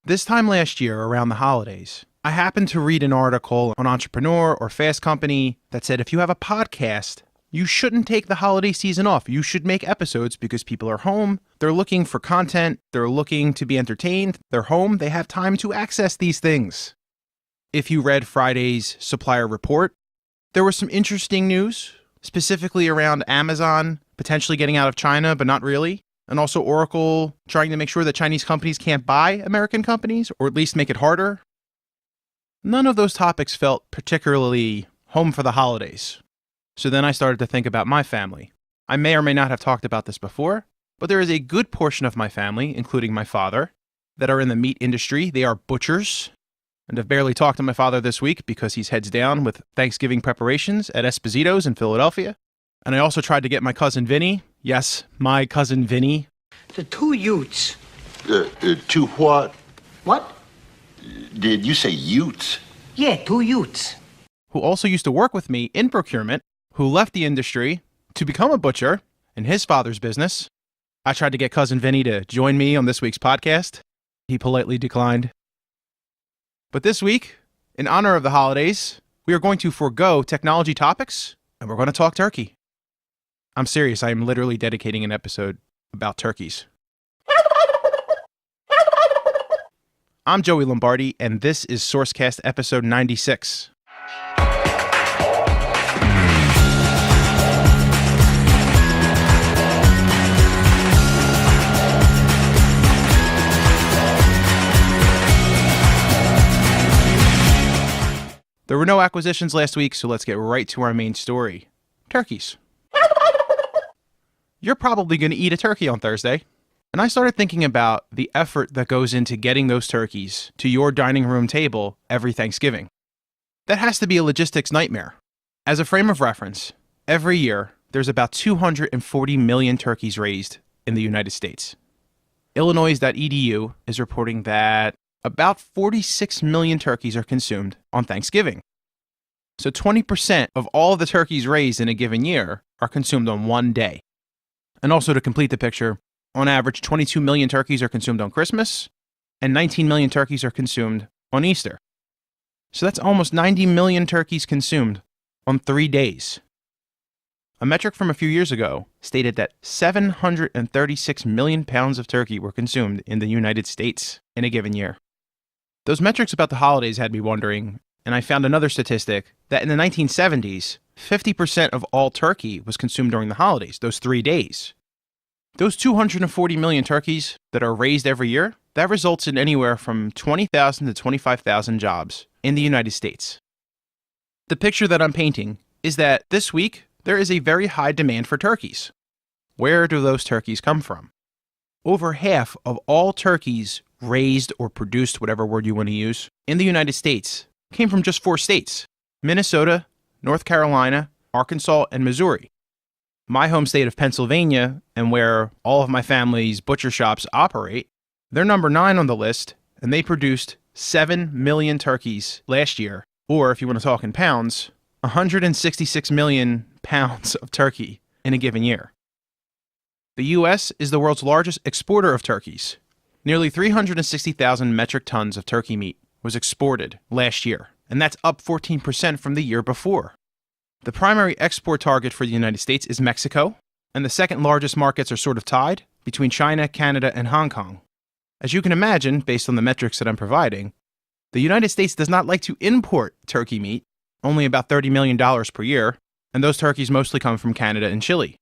This time last year, around the holidays, I happened to read an article on Entrepreneur or Fast Company that said if you have a podcast, you shouldn't take the holiday season off. You should make episodes because people are home, they're looking for content, they're looking to be entertained, they're home, they have time to access these things. If you read Friday's supplier report, there was some interesting news, specifically around Amazon potentially getting out of China, but not really. And also Oracle trying to make sure that Chinese companies can't buy American companies, or at least make it harder. None of those topics felt particularly home for the holidays. So then I started to think about my family. I may or may not have talked about this before, but there is a good portion of my family, including my father, that are in the meat industry. They are butchers. And I've barely talked to my father this week because he's heads down with Thanksgiving preparations at Esposito's in Philadelphia. And I also tried to get my cousin Vinny. Yes, my cousin Vinny. The two Utes. Two what? What? Did you say Utes? Yeah, two Utes. Who also used to work with me in procurement, who left the industry to become a butcher in his father's business. I tried to get cousin Vinny to join me on this week's podcast. He politely declined. But this week, in honor of the holidays, we are going to forego technology topics and we're going to talk turkey. I'm serious. I am literally dedicating an episode about turkeys. I'm Joey Lombardi, and this is SourceCast episode 96. There were no acquisitions last week, so let's get right to our main story. Turkeys. You're probably going to eat a turkey on Thursday. And I started thinking about the effort that goes into getting those turkeys to your dining room table every Thanksgiving. That has to be a logistics nightmare. As a frame of reference, every year there's about 240 million turkeys raised in the United States. Illinois.edu is reporting that about 46 million turkeys are consumed on Thanksgiving. So 20% of all the turkeys raised in a given year are consumed on one day. And also to complete the picture, on average, 22 million turkeys are consumed on Christmas, and 19 million turkeys are consumed on Easter. So that's almost 90 million turkeys consumed on 3 days. A metric from a few years ago stated that 736 million pounds of turkey were consumed in the United States in a given year. Those metrics about the holidays had me wondering, and I found another statistic that in the 1970s, 50% of all turkey was consumed during the holidays, those 3 days. Those 240 million turkeys that are raised every year, that results in anywhere from 20,000 to 25,000 jobs in the United States. The picture that I'm painting is that this week, there is a very high demand for turkeys. Where do those turkeys come from? Over half of all turkeys raised or produced, whatever word you want to use, in the United States came from just 4 states: Minnesota, North Carolina, Arkansas, and Missouri. My home state of Pennsylvania, and where all of my family's butcher shops operate, they're number 9 on the list, and they produced 7 million turkeys last year, or if you want to talk in pounds, 166 million pounds of turkey in a given year. The U.S. is the world's largest exporter of turkeys. Nearly 360,000 metric tons of turkey meat was exported last year, and that's up 14% from the year before. The primary export target for the United States is Mexico, and the second largest markets are sort of tied between China, Canada, and Hong Kong. As you can imagine, based on the metrics that I'm providing, the United States does not like to import turkey meat, only about $30 million per year, and those turkeys mostly come from Canada and Chile.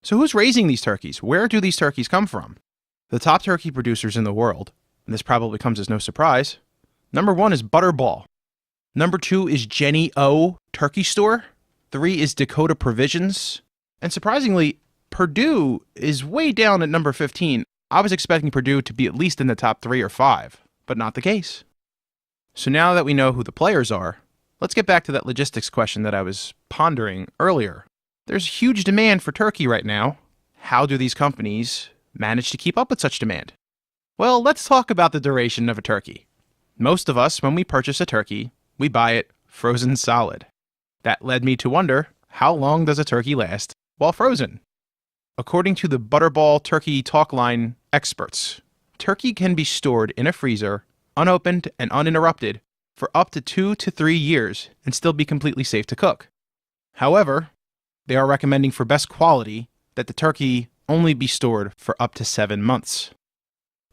So who's raising these turkeys? Where do these turkeys come from? The top turkey producers in the world, and this probably comes as no surprise, number 1 is Butterball. Number 2 is Jenny O Turkey Store. 3 is Dakota Provisions. And surprisingly, Purdue is way down at number 15. I was expecting Purdue to be at least in the top 3 or 5, but not the case. So now that we know who the players are, let's get back to that logistics question that I was pondering earlier. There's huge demand for turkey right now. How do these companies manage to keep up with such demand? Well, let's talk about the duration of a turkey. Most of us, when we purchase a turkey, we buy it frozen solid. That led me to wonder, how long does a turkey last while frozen? According to the Butterball Turkey Talk Line experts, turkey can be stored in a freezer, unopened and uninterrupted, for up to 2 to 3 years and still be completely safe to cook. However, they are recommending for best quality that the turkey only be stored for up to 7 months.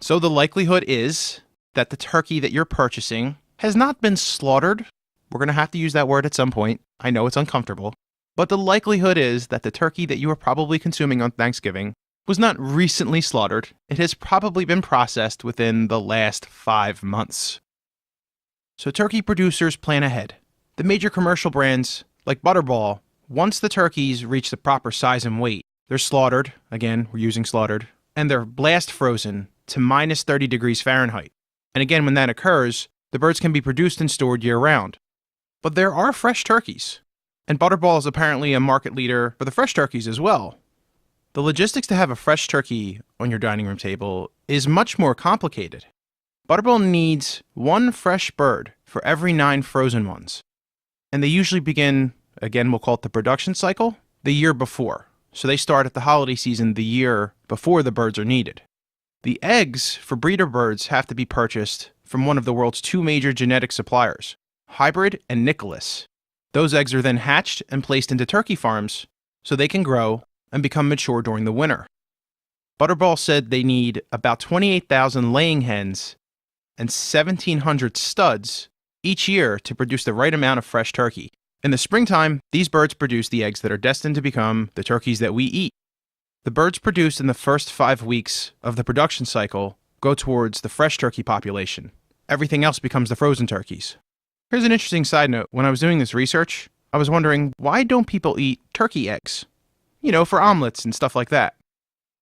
So the likelihood is that the turkey that you're purchasing has not been slaughtered. We're going to have to use that word at some point. I know it's uncomfortable. But the likelihood is that the turkey that you are probably consuming on Thanksgiving was not recently slaughtered. It has probably been processed within the last 5 months. So turkey producers plan ahead. The major commercial brands, like Butterball, once the turkeys reach the proper size and weight, they're slaughtered, again, we're using slaughtered, and they're blast frozen to minus 30 degrees Fahrenheit. And again, when that occurs, the birds can be produced and stored year-round. But there are fresh turkeys, and Butterball is apparently a market leader for the fresh turkeys as well. The logistics to have a fresh turkey on your dining room table is much more complicated. Butterball needs 1 fresh bird for every 9 frozen ones. And they usually begin, again, we'll call it the production cycle, the year before. So they start at the holiday season the year before the birds are needed. The eggs for breeder birds have to be purchased from one of the world's 2 major genetic suppliers, Hybrid and Nicholas. Those eggs are then hatched and placed into turkey farms so they can grow and become mature during the winter. Butterball said they need about 28,000 laying hens and 1,700 studs each year to produce the right amount of fresh turkey. In the springtime, these birds produce the eggs that are destined to become the turkeys that we eat. The birds produced in the first 5 weeks of the production cycle go towards the fresh turkey population. Everything else becomes the frozen turkeys. Here's an interesting side note. When I was doing this research, I was wondering, why don't people eat turkey eggs? For omelets and stuff like that.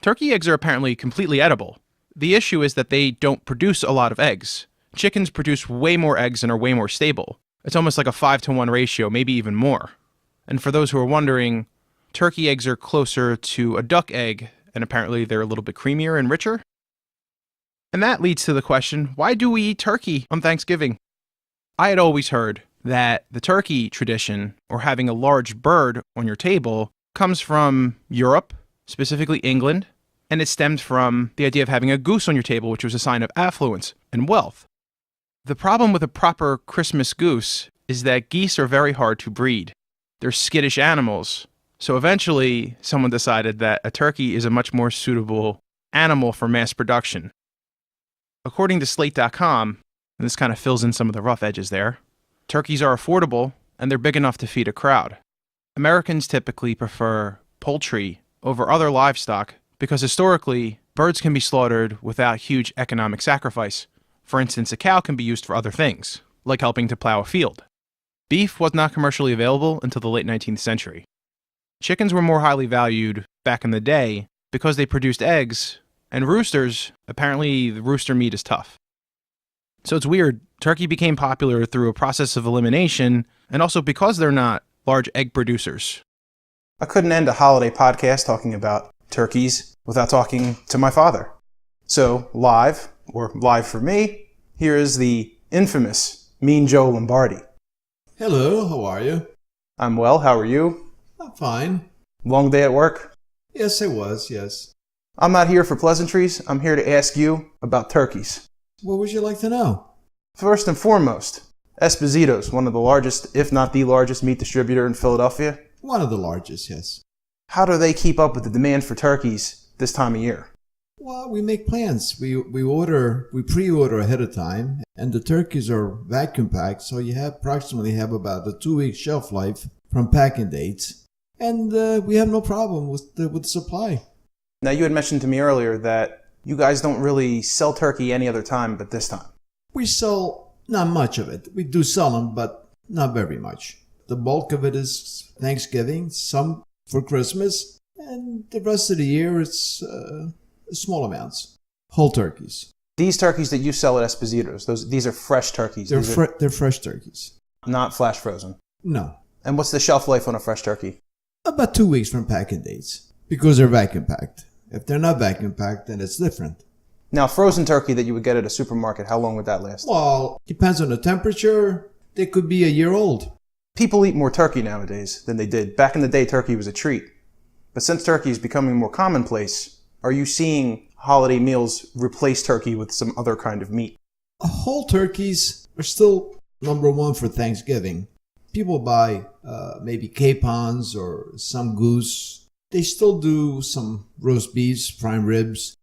Turkey eggs are apparently completely edible. The issue is that they don't produce a lot of eggs. Chickens produce way more eggs and are way more stable. It's almost like a 5-to-1 ratio, maybe even more. And for those who are wondering, turkey eggs are closer to a duck egg, and apparently they're a little bit creamier and richer. And that leads to the question, why do we eat turkey on Thanksgiving? I had always heard that the turkey tradition, or having a large bird on your table, comes from Europe, specifically England, and it stemmed from the idea of having a goose on your table, which was a sign of affluence and wealth. The problem with a proper Christmas goose is that geese are very hard to breed. They're skittish animals. So eventually, someone decided that a turkey is a much more suitable animal for mass production. According to Slate.com, and this kind of fills in some of the rough edges there, turkeys are affordable and they're big enough to feed a crowd. Americans typically prefer poultry over other livestock because historically, birds can be slaughtered without huge economic sacrifice. For instance, a cow can be used for other things, like helping to plow a field. Beef was not commercially available until the late 19th century. Chickens were more highly valued back in the day because they produced eggs, and roosters, apparently the rooster meat is tough. So it's weird, turkey became popular through a process of elimination, and also because they're not large egg producers. I couldn't end a holiday podcast talking about turkeys without talking to my father. So live for me, here is the infamous Mean Joe Lombardi. Hello, how are you? I'm well, how are you? I'm fine. Long day at work? Yes, it was, yes. I'm not here for pleasantries, I'm here to ask you about turkeys. What would you like to know? First and foremost, Esposito's, one of the largest, if not the largest meat distributor in Philadelphia. One of the largest, yes. How do they keep up with the demand for turkeys this time of year? Well, we make plans. We pre-order ahead of time, and the turkeys are vacuum packed, so you approximately have about a 2-week shelf life from packing dates, and we have no problem with the supply. Now, you had mentioned to me earlier that you guys don't really sell turkey any other time but this time. We sell not much of it. We do sell them, but not very much. The bulk of it is Thanksgiving, some for Christmas, and the rest of the year it's small amounts. Whole turkeys. These turkeys that you sell at Esposito's, these are fresh turkeys. They're fresh turkeys. Not flash frozen. No. And what's the shelf life on a fresh turkey? About 2 weeks from packing dates, because they're vacuum packed. If they're not vacuum packed, then it's different. Now, frozen turkey that you would get at a supermarket, how long would that last? Well, depends on the temperature. They could be a year old. People eat more turkey nowadays than they did. Back in the day, turkey was a treat. But since turkey is becoming more commonplace, are you seeing holiday meals replace turkey with some other kind of meat? Whole turkeys are still number one for Thanksgiving. People buy maybe capons or some goose. They still do some roast beefs, prime ribs.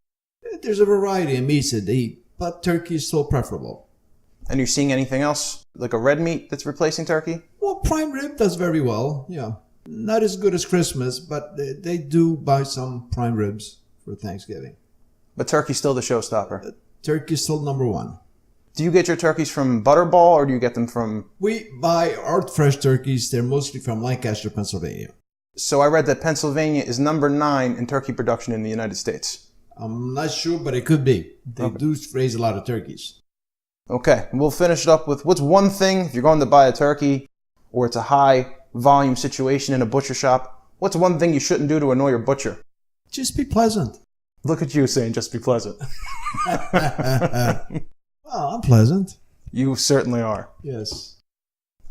There's a variety of meats that they eat, but turkey is still preferable. And you're seeing anything else, like a red meat that's replacing turkey? Well, prime rib does very well, yeah. Not as good as Christmas, but they do buy some prime ribs for Thanksgiving. But turkey's still the showstopper. Turkey's still number one. Do you get your turkeys from Butterball, or do you get them from... We buy our fresh turkeys. They're mostly from Lancaster, Pennsylvania. So I read that Pennsylvania is number 9 in turkey production in the United States. I'm not sure, but it could be. They do raise a lot of turkeys. Okay, we'll finish it up with what's one thing, if you're going to buy a turkey, or it's a high volume situation in a butcher shop, what's one thing you shouldn't do to annoy your butcher? Just be pleasant. Look at you saying just be pleasant. Well, I'm pleasant. You certainly are. Yes.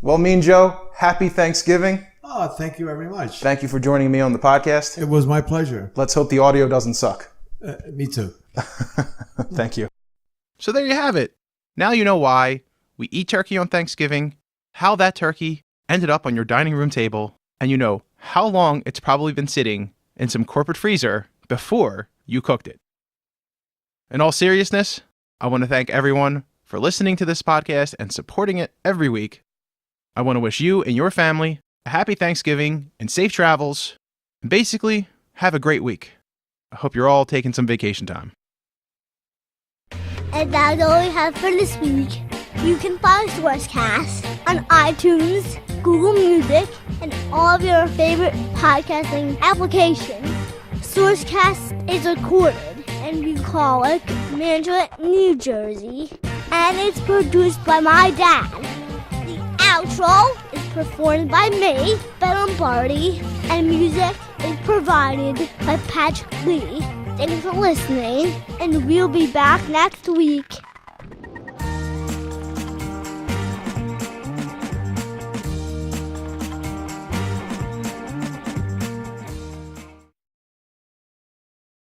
Well, Mean Joe, happy Thanksgiving. Oh, thank you very much. Thank you for joining me on the podcast. It was my pleasure. Let's hope the audio doesn't suck. Me too. Thank you. So there you have it. Now you know why we eat turkey on Thanksgiving, how that turkey ended up on your dining room table, and you know how long it's probably been sitting in some corporate freezer before you cooked it. In all seriousness, I want to thank everyone for listening to this podcast and supporting it every week. I want to wish you and your family a happy Thanksgiving and safe travels, and basically, have a great week. I hope you're all taking some vacation time. And that's all we have for this week. You can find SourceCast on iTunes, Google Music, and all of your favorite podcasting applications. SourceCast is recorded in Bucolic, Mantua, New Jersey, and it's produced by my dad. The outro is performed by me, Ben Lombardi, and music is provided by Patrick Lee. Thanks for listening, and we'll be back next week.